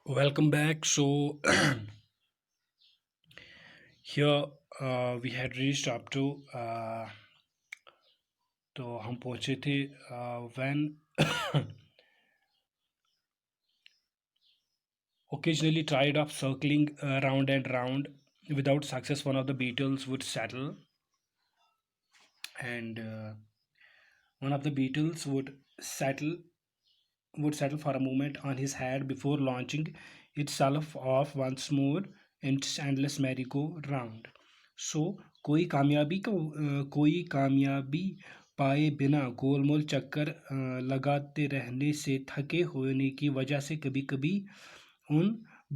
Welcome back. So here we had reached up to तो हम पहुंचे थे when occasionally tired of circling round and round without success, one of the beetles would settle, and one of the beetles would settle for a moment on his head before launching itself off once more in its endless merry-go-round. So कोई कामयाबी पाए बिना गोलमोल चक्कर लगाते रहने से थके होने की वजह से कभी कभी उन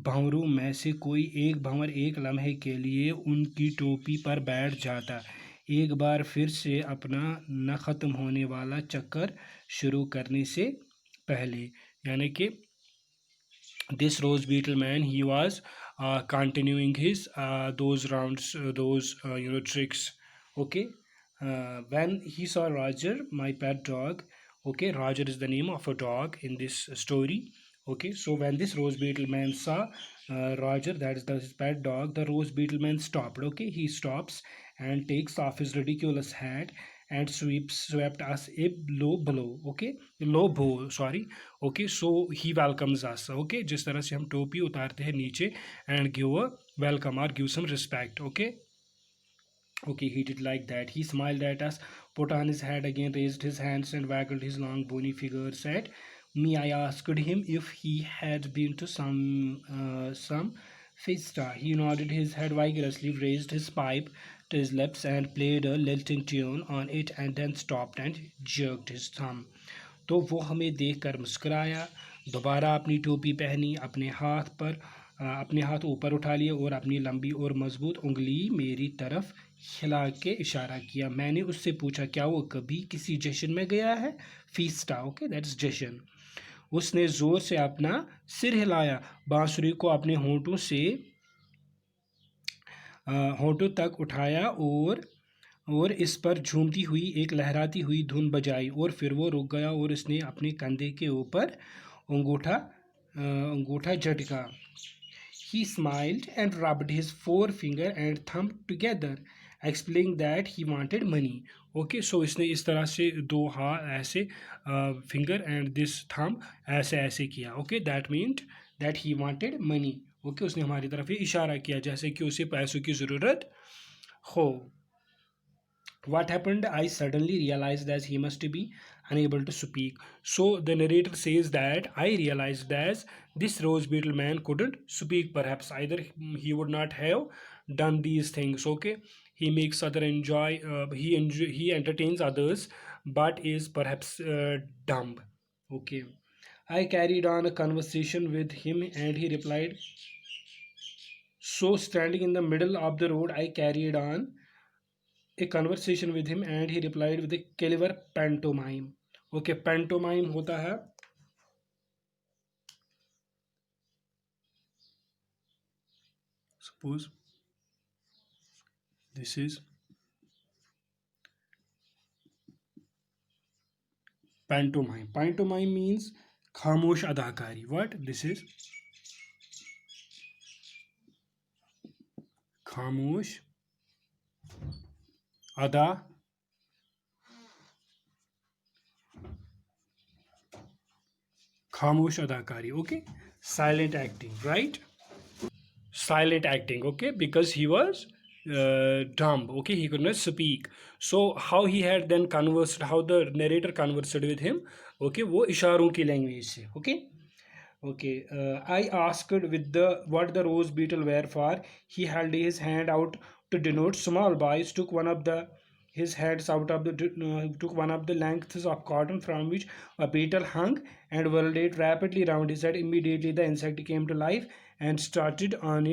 भंवरों में से कोई एक भंवर एक लम्हे के लिए उनकी टोपी पर बैठ जाता, एक बार फिर से अपना न ख़त्म होने वाला चक्कर शुरू करने से पहले। यानी कि this rose beetle man, he was continuing his those rounds, those tricks. Okay. When he saw Roger, my pet dog. Okay, Roger is the name of a dog in this story. Okay, so when this rose beetle man saw Roger, that is his pet dog, the rose beetle man stopped. Okay, he stops and takes off his ridiculous hat and swept us a low blow. Okay, low bow, sorry. Okay, so he welcomes us. Okay, जिस तरह से हम टोपी उतारते हैं नीचे and give a welcome or give some respect. Okay. Okay, he did like that. He smiled at us, put on his hat again, raised his hands, and waggled his long bony fingers at me. I asked him if he had been to some fiesta. He nodded his head vigorously, raised his pipe to his lips, and played a lilting tune on it, and then stopped and jerked his thumb. तो वो हमें देखकर मुस्कुराया, दोबारा अपनी टोपी पहनी, अपने हाथ ऊपर उठा लिए और अपनी लंबी और मजबूत उंगली मेरी तरफ हिला के इशारा किया। मैंने उससे पूछा क्या वो कभी किसी जश्न में गया है? फीस्टा, ओके, दैट्स जश्न। उसने जोर से अपना सिर हिलाया, बांसुरी को अपने होंठों तक उठाया और इस पर झूमती हुई एक लहराती हुई धुन बजाई, और फिर वो रुक गया और उसने अपने कंधे के ऊपर अंगूठा झटका। He smiled and rubbed his forefinger and thumb together, explaining that he wanted money. Okay, so इसने इस तरह से दो हाथ ऐसे finger and this thumb ऐसे ऐसे किया. Okay, that meant that he wanted money. Okay, उसने हमारी तरफ ये इशारा किया जैसे कि उसे पैसों की ज़रूरत हो। What happened? I suddenly realized that he must be unable to speak. So the narrator says that I realized that this rose beetle man couldn't speak. Perhaps either he would not have done these things. Okay, he makes other enjoy. He entertains others, but is perhaps dumb. Okay, I carried on a conversation with him, and he replied. So standing in the middle of the road, I carried on a conversation with him, and he replied with a clever pantomime. Okay, pantomime होता है suppose this is pantomime. Pantomime means खामोश अदाकारी. What this is? खामोश अदा खामोश अदाकारी. Okay, silent acting, right? Silent acting. Okay, because he was dumb. Okay, he could not speak. So how he had then conversed, how the narrator conversed with him? Okay, वो इशारों की language से. Okay. Okay, I asked with the what the rose beetle were for. He held his hand out to denote. Small boys took one of the his hands out of the took one of the lengths of cotton from which a beetle hung and whirled it rapidly round his head. Immediately, the insect came to life and started on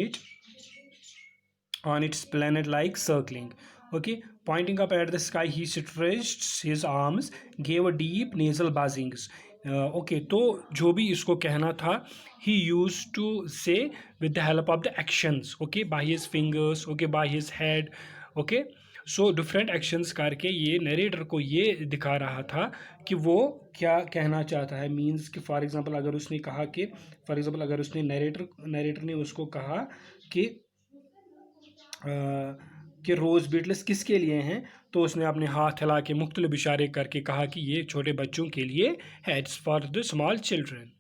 its planet-like circling. Okay, pointing up at the sky, he stretched his arms, gave a deep nasal buzzings. Okay, तो जो भी इसको कहना था, he used to say with the help of the actions. Okay, by his fingers. Okay, by his head. Okay, so different actions करके ये narrator को ये दिखा रहा था कि वो क्या कहना चाहता है। मीन्स कि फॉर एग्जांपल अगर उसने कहा कि फॉर एग्जांपल अगर उसने नरेटर ने उसको कहा कि कि रोज़ बीटल्स किसके लिए हैं, तो उसने अपने हाथ हिला के मुख्तलिफ इशारे करके कहा कि ये छोटे बच्चों के लिए है, it's for the small children.